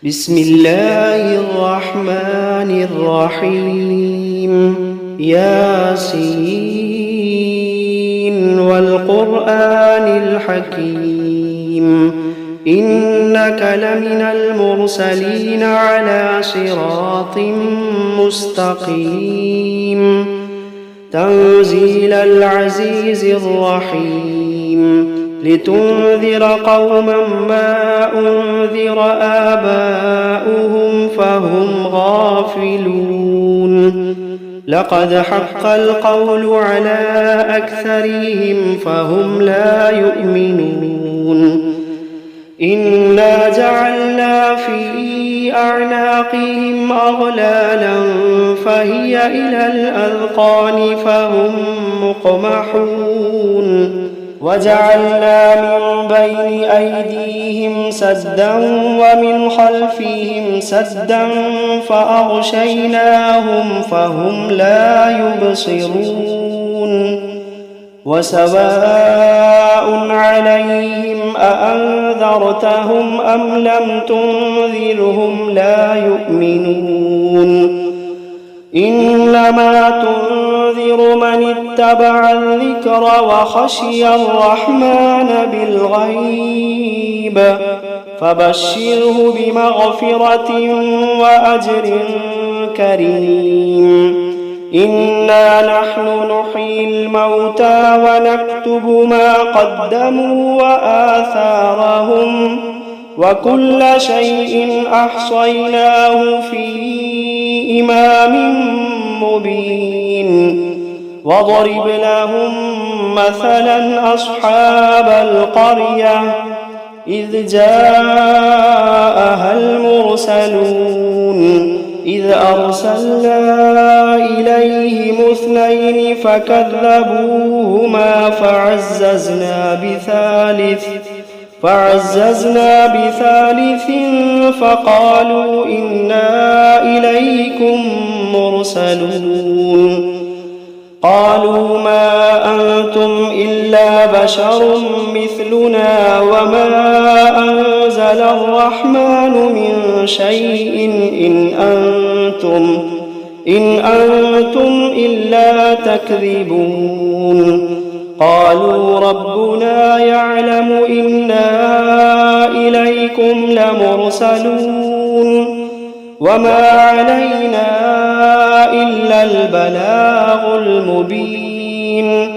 بسم الله الرحمن الرحيم ياسين والقرآن الحكيم إنك لمن المرسلين على صراط مستقيم تنزيل العزيز الرحيم لتنذر قوما ما أنذر آباؤهم فهم غافلون لقد حق القول على أكثرهم فهم لا يؤمنون إنا جعلنا في أعناقهم أغلالا فهي إلى الأذقان فهم مقمحون وجعلنا من بين أيديهم سدا ومن خلفهم سدا فأغشيناهم فهم لا يبصرون وسواء عليهم أأنذرتهم أم لم تنذرهم لا يؤمنون إنما تنذر من اتبع الذكر وخشي الرحمن بالغيب فبشره بمغفرة وأجر كريم إنا نحن نحيي الموتى ونكتب ما قدموا وآثارهم وكل شيء أحصيناه في إمام مبين واضرب لهم مثلا أصحاب القرية إذ جاءها المرسلون إذ أرسلنا إليهم 2 فكذبوهما فعززنا بثالث فقالوا إنا إليكم مرسلون قالوا ما أنتم إلا بشر مثلنا وما أنزل الرحمن من شيء إن أنتم إلا تكذبون قالوا ربنا يعلم إنا إليكم لمرسلون وما علينا إلا البلاغ المبين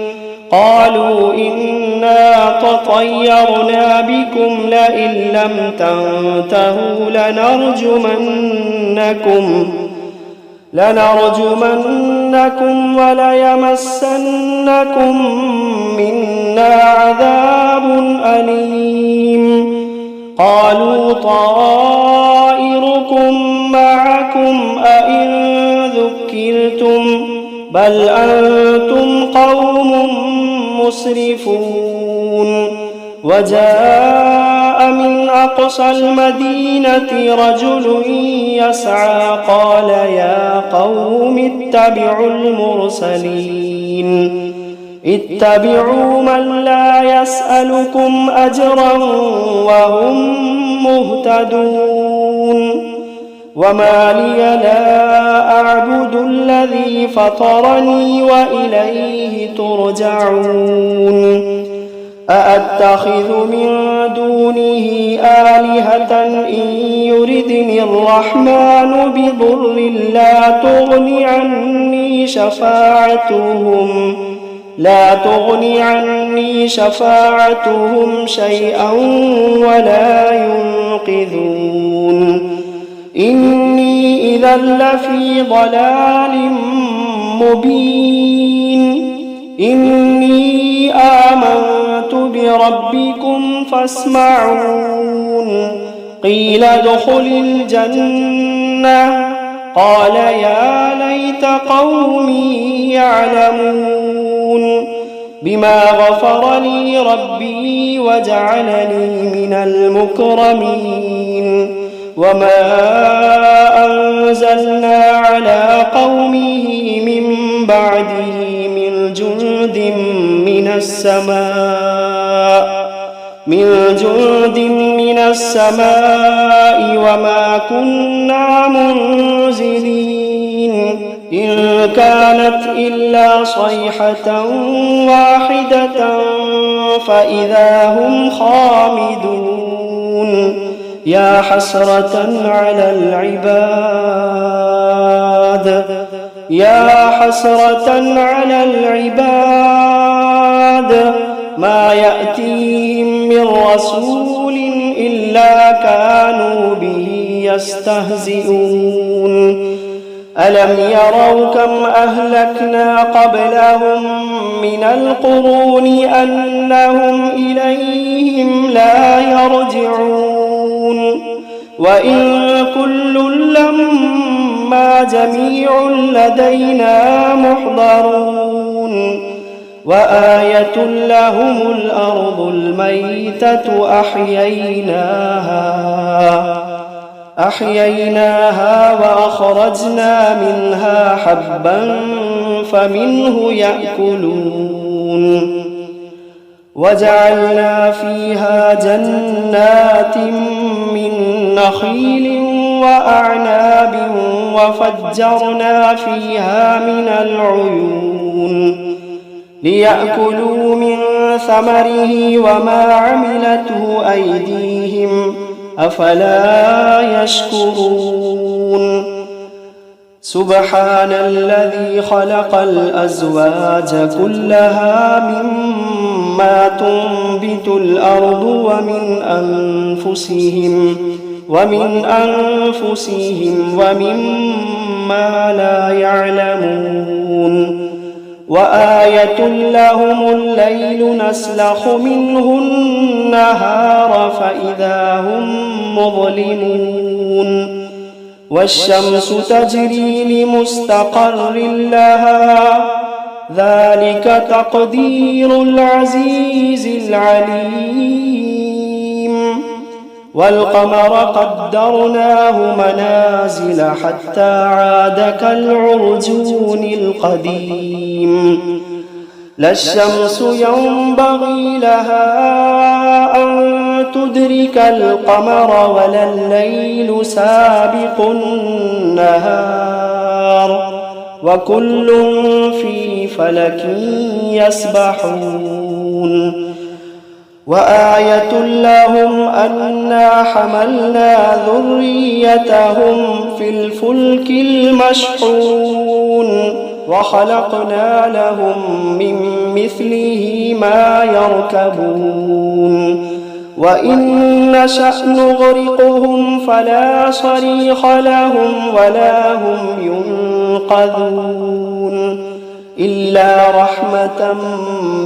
قالوا إنا تطيرنا بكم لئن لم تنتهوا لنرجمنكم وليمسنكم منا عذاب أليم قالوا طائركم معكم أئن ذكرتم بل أنتم قوم مسرفون وجاء من أقصى المدينة رجل يسعى قال يا قوم اتبعوا من لا يسألكم أجرا وهم مهتدون وما لي لا أعبد الذي فطرني وإليه ترجعون أأتخذ من دونه آلهة إن يردني الرحمن بضر لا تغني عني شفاعتهم شيئا ولا ينقذون إني إذا لفي ضلال مبين إني آمنت بربكم فاسمعون قيل ادخل الجنة قال يا ليت قومي يعلمون بما غفر لي ربي وجعلني من المكرمين وما أنزلنا على قومه من بعده من جند من السماء من جند من السماء وما كنا منزلين إن كانت إلا صيحة واحدة فإذا هم خامدون يا حسرة على العباد يا حسرة على العباد ما يأتيهم من رسول إلا كانوا به يستهزئون ألم يروا كم أهلكنا قبلهم من القرون أنهم إليهم لا يرجعون وإن كل لما جميع لدينا محضرون وآية لهم الأرض الميتة أحييناها وأخرجنا منها حبا فمنه يأكلون وجعلنا فيها جنات من نخيل وأعناب وفجرنا فيها من العيون ليأكلوا من ثمره وما عملته أيديهم أفلا يشكرون سبحان الذي خلق الأزواج كلها مما تنبت الأرض ومن أنفسهم ومما لا يعلمون وآية لهم الليل نسلخ منه النهار فإذا هم مظلمون والشمس تجري لمستقر لها ذلك تقدير العزيز العليم والقمر قدرناه منازل حتى عاد كالعرجون القديم لا الشمس ينبغي لها أن تدرك القمر ولا الليل سابق النهار وكل في فلك يسبحون وآية لهم أنا حملنا ذريتهم في الفلك المشحون وخلقنا لهم من مثله ما يركبون وإن نشأ نغرقهم فلا صريخ لهم ولا هم ينقذون إلا رحمة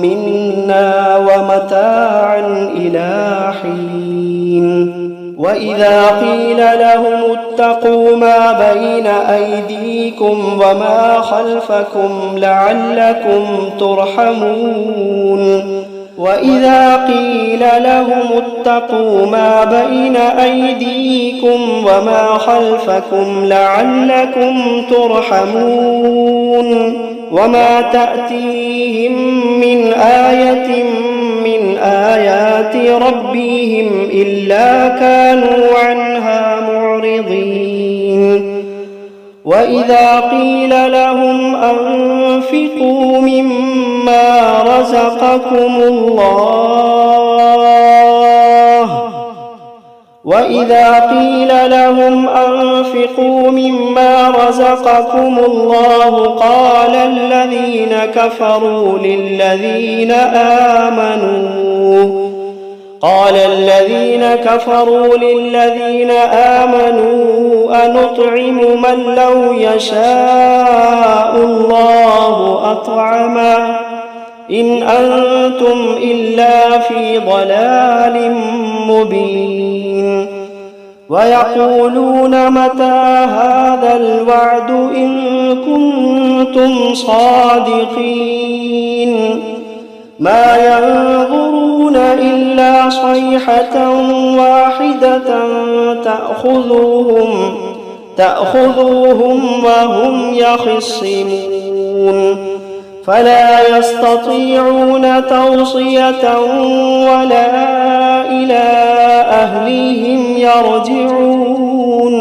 منا ومتاعا إلى حين وإذا قيل لهم اتقوا ما بين أيديكم وما خلفكم لعلكم ترحمون وإذا قيل لهم اتقوا ما بين أيديكم وما خلفكم لعلكم ترحمون وما تأتيهم من آية من آيات ربهم إلا كانوا عنها معرضين وإذا قيل لهم أنفقوا مما رزقكم الله قال الذين كفروا للذين آمنوا أنطعم من لو يشاء الله أطعمه إن أنتم إلا في ضلال مبين ويقولون متى هذا الوعد إن كنتم صادقين ما ينظرون إلا صيحة واحدة تأخذوهم وهم يخصمون فلا يستطيعون توصية ولا إلى أهلهم يرجعون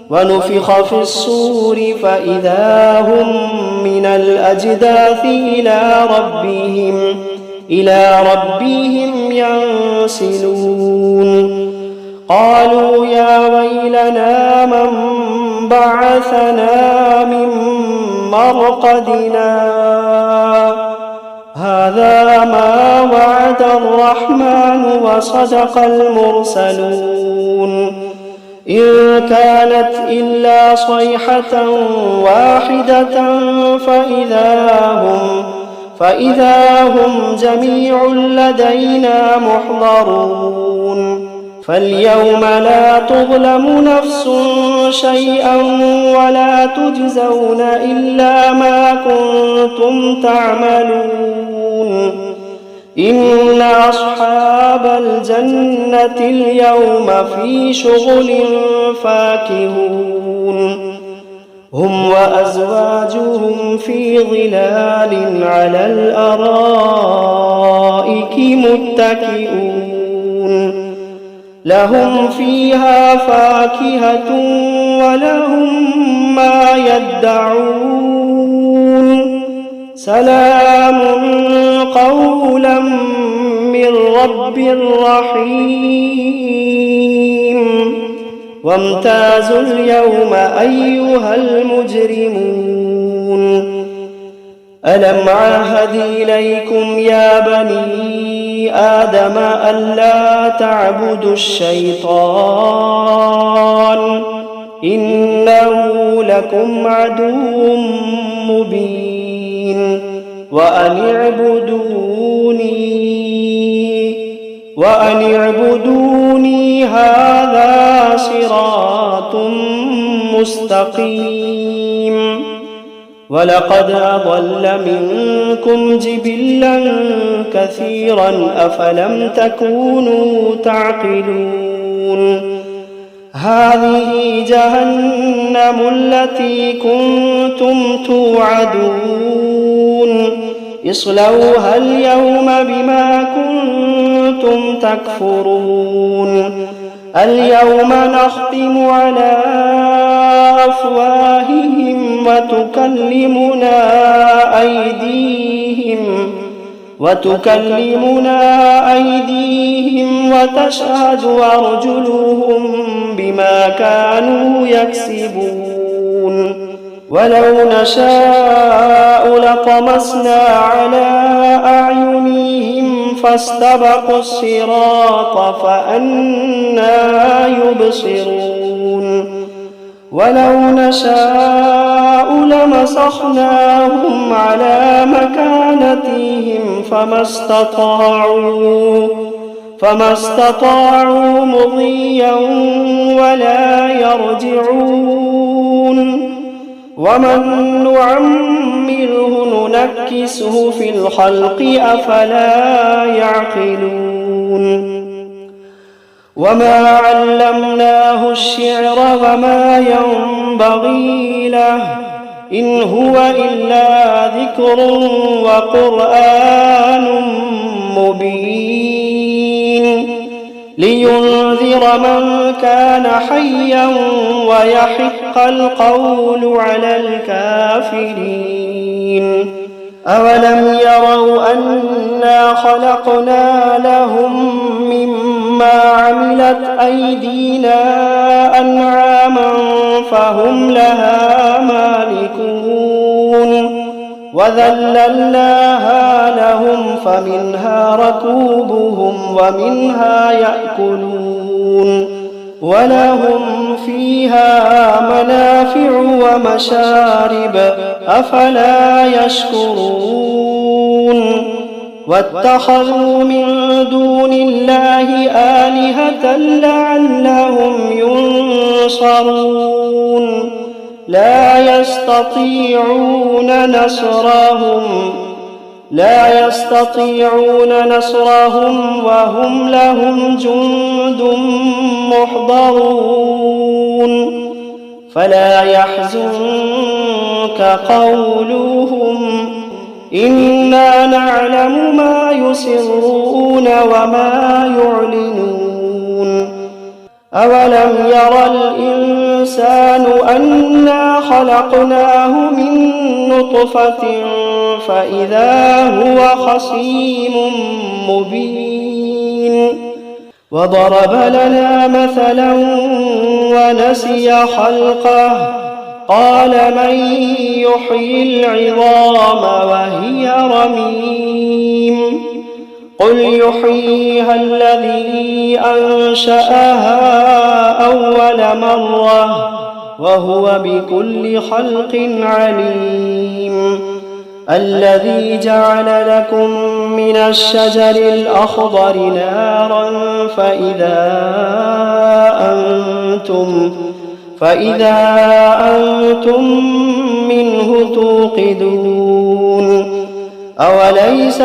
ونفخ في الصور فإذا هم من الأجداث إلى ربهم ينسلون قالوا يا ويلنا من بعثنا من مرقدنا هذا ما وعد الرحمن وصدق المرسلون إن كانت إلا صيحة واحدة فإذا هم جميع لدينا محضرون فاليوم لا تظلم نفس شيئا ولا تجزون إلا ما كنتم تعملون إن أصحاب الجنة اليوم في شغل فاكهون هم وأزواجهم في ظلال على الأرائك متكئون لهم فيها فاكهة ولهم ما يدعون سلام قولا من رب رحيم وامتازوا اليوم أيها المجرمون ألم عهد إليكم يا بني آدم ألا تعبدوا الشيطان إنه لكم عدو مبين وأن اعبدوني هذا صراط مستقيم ولقد أضل منكم جبلا كثيرا أفلم تكونوا تعقلون هذه جهنم التي كنتم توعدون اصلوها اليوم بما كنتم تكفرون اليوم نختم على أفواههم وتكلمنا أيديهم وتشهد أرجلهم بما كانوا يكسبون ولو نشاء لطمسنا على أعينهم فاستبقوا الصراط فأنى يبصرون ولو نشاء لمسخناهم على مكانتهم فما استطاعوا مضيا ولا يرجعون ومن نعمره ننكسه في الخلق أفلا يعقلون وما علمناه الشعر وما ينبغي له إن هو إلا ذكر وقرآن مبين لينذر من كان حيا ويحق القول على الكافرين أولم يروا أنا خلقنا لهم مما عملت أيدينا أنعاما فهم لها مالكون وذللناها لهم فمنها ركوبهم ومنها يأكلون ولهم فيها منافع ومشارب أفلا يشكرون واتخذوا من دون الله آلهة لعلهم ينصرون لا يستطيعون نصرهم وهم لهم جند محضرون فلا يحزنك قولهم إنا نعلم ما يسرون وما يعلنون أولم ير الإنسان أنا خلقناه من نطفة فإذا هو خصيم مبين وضرب لنا مثلا ونسي خلقه قال من يحيي العظام وهي رميم قل يحييها الذي أنشأها أول مرة وهو بكل خلق عليم الذي جعل لكم من الشجر الأخضر نارا فإذا أنتم منه توقدون أوليس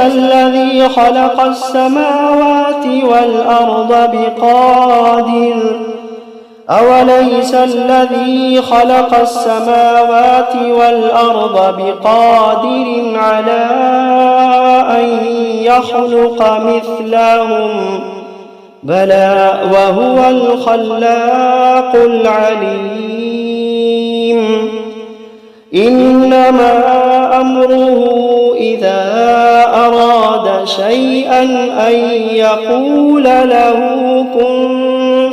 الذي خلق السماوات والأرض بقادر على أن يخلق مثلهم بلى وهو الخلاق العليم إنما أمره إذا أراد شيئا أن يقول له كن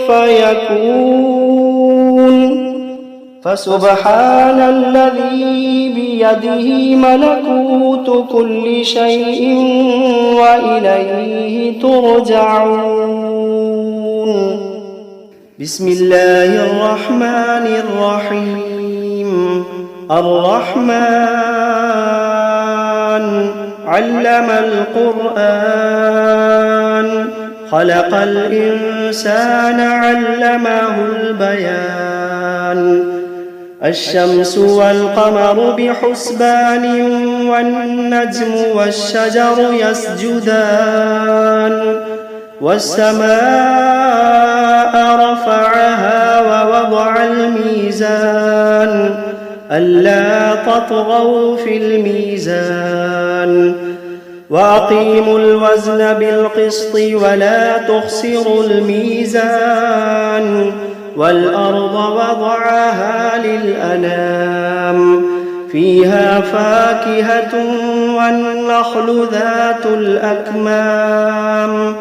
فيكون فسبحان الذي بيده ملكوت كل شيء وإليه ترجعون بسم الله الرحمن الرحيم الرحمن علم القرآن خلق الإنسان علمه البيان الشمس والقمر بحسبان والنجم والشجر يسجدان والسماء رفعها ووضع الميزان ألا تطغوا في الميزان وأقيموا الوزن بالقسط ولا تخسروا الميزان والأرض وضعها للأنام فيها فاكهة والنخل ذات الأكمام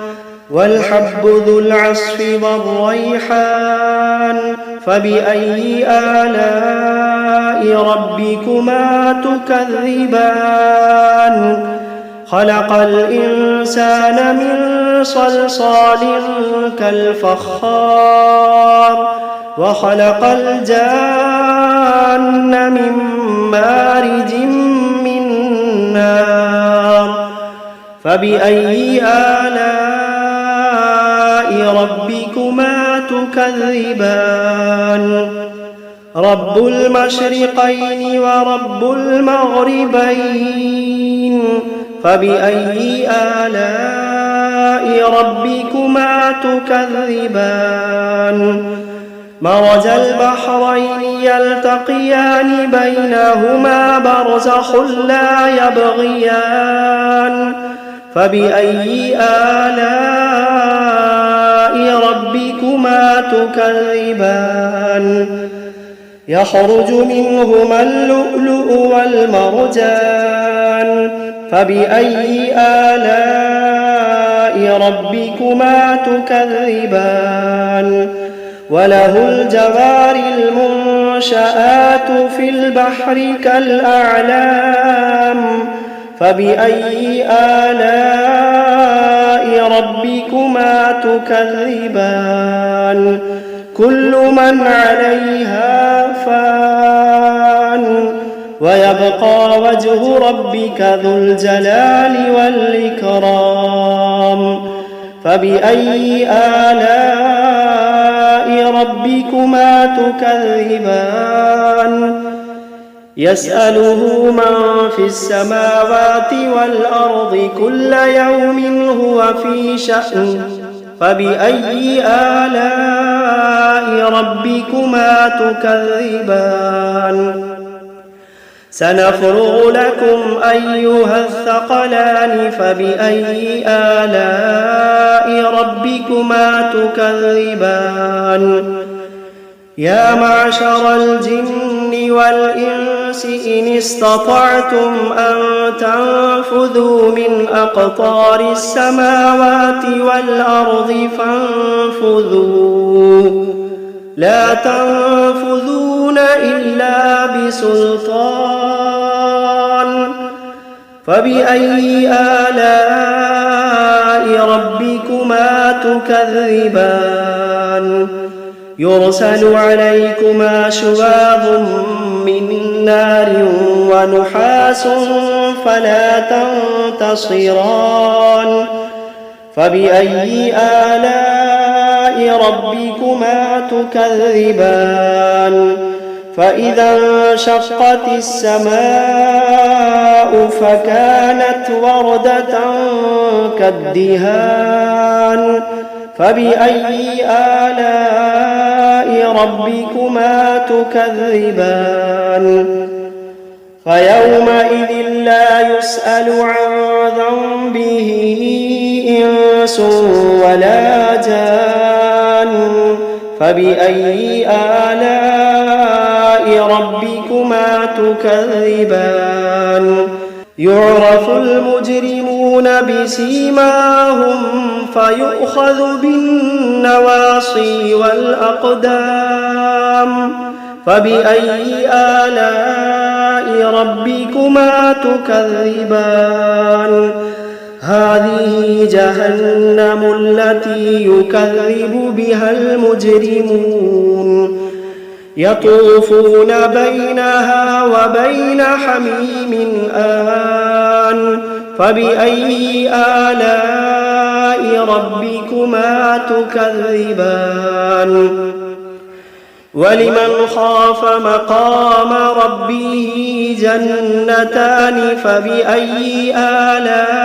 والحب ذو العصف والريحان فبأي آلاء ربكما تكذبان خلق الإنسان من صلصال كالفخار وخلق الجان من مارج من نار فبأي آلاء ربكما تكذبان رب المشرقين ورب المغربين فبأي آلاء ربكما تكذبان مرج البحرين يلتقيان بينهما برزخ لا يبغيان فبأي آلاء ربكما تكذبان يخرج منهما اللؤلؤ والمرجان فبأي آلاء ربكما تكذبان وله الجوار المنشآت في البحر كالأعلام فبأي آلاء ربكما تكذبان كل من عليها فان ويبقى وجه ربك ذو الجلال والإكرام فبأي آلاء ربكما تكذبان يسأله من في السماوات والأرض كل يوم هو في شأن فبأي آلاء ربكما تكذبان سنفرغ لكم أيها الثقلان فبأي آلاء ربكما تكذبان يا معشر الجن والإنس إن استطعتم أن تنفذوا من أقطار السماوات والأرض فانفذوا لا تنفذون إلا بسلطان فبأي آلاء ربكما تكذبان يرسل عليكما شواظ من نار ونحاس فلا تنتصران فبأي آلاء ربكما تكذبان فإذا انشقت السماء فكانت وردة كالدهان فبأي آلاء ربكما تكذبان فيومئذ لا يسأل عن ذنبه إنس ولا جان فبأي آلاء ربكما تكذبان يعرف المجرمون بسيماهم فيؤخذ بالنواصي والأقدام فبأي آلاء ربكما تكذبان هذه جهنم التي يكذب بها المجرمون يطوفون بينها وبين حميم آن فبأي آلاء ربكما تكذبان ولمن خاف مقام ربه جنتان فبأي آلاء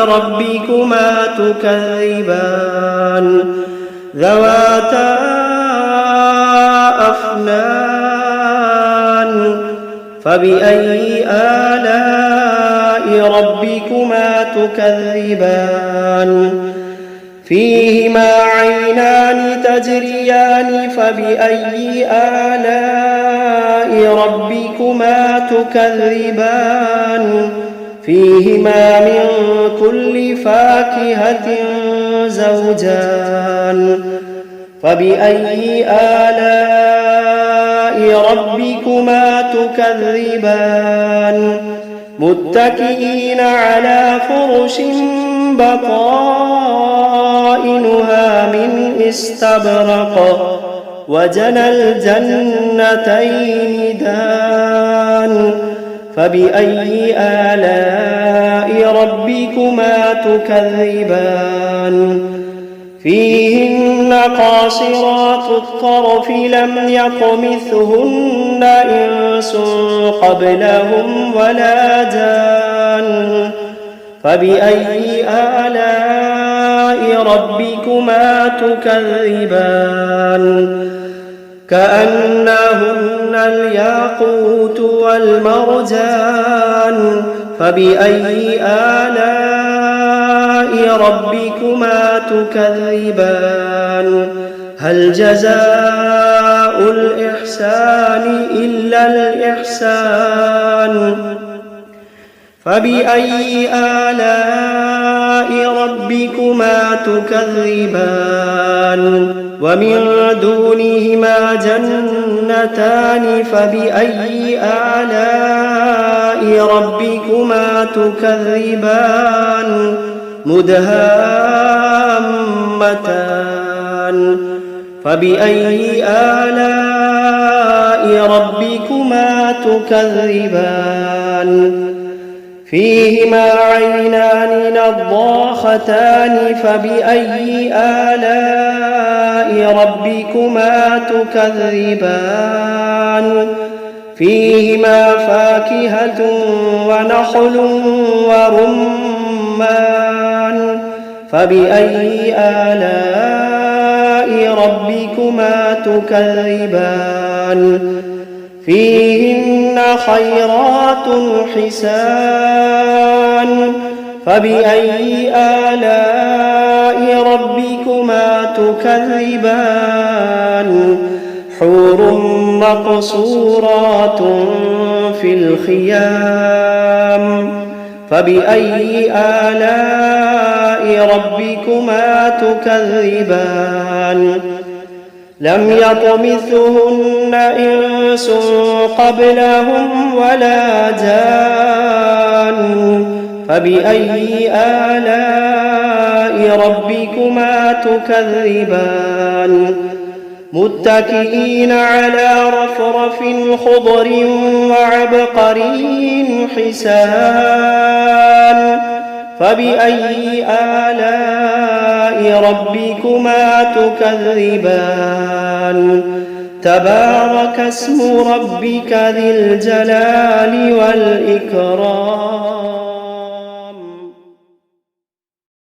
ربكما تكذبان ذواتا أفنان فبأي آلاء ربكما تكذبان فيهما عينان تجريان فبأي آلاء ربكما تكذبان فيهما من كل فاكهة زوجان فبأي آلاء ربكما تكذبان متكئين على فرش بطائنها من استبرق وجنى الجنتين دان فبأي آلاء ربكما تكذبان فيهن قاصرات الطرف لم يطمثهن إنس قبلهم ولا جان فبأي آلاء ربكما تكذبان كأنهن الياقوت والمرجان فبأي آلاء ربكما تكذبان هل جزاء الإحسان إلا الإحسان فبأي آلاء ربكما تكذبان ومن دونهما جنتان فبأي آلاء ربكما تكذبان مدهامتان فبأي آلاء ربكما تكذبان فيهما عينان نضاختان فبأي آلاء ربكما تكذبان فيهما فاكهة ونخل ورمان فبأي آلاء ربكما تكذبان فيهن خيرات حسان فبأي آلاء ربكما تكذبان حور مقصورات في الخيام فبأي آلاء ربكما تكذبان لم يطمثهن إنس قبلهم ولا جان فبأي آلاء ربكما تكذبان متكئين على رفرف خضر وعبقري حسان فبأي آلاء ربكما تكذبان تبارك اسم ربك ذي الجلال والإكرام.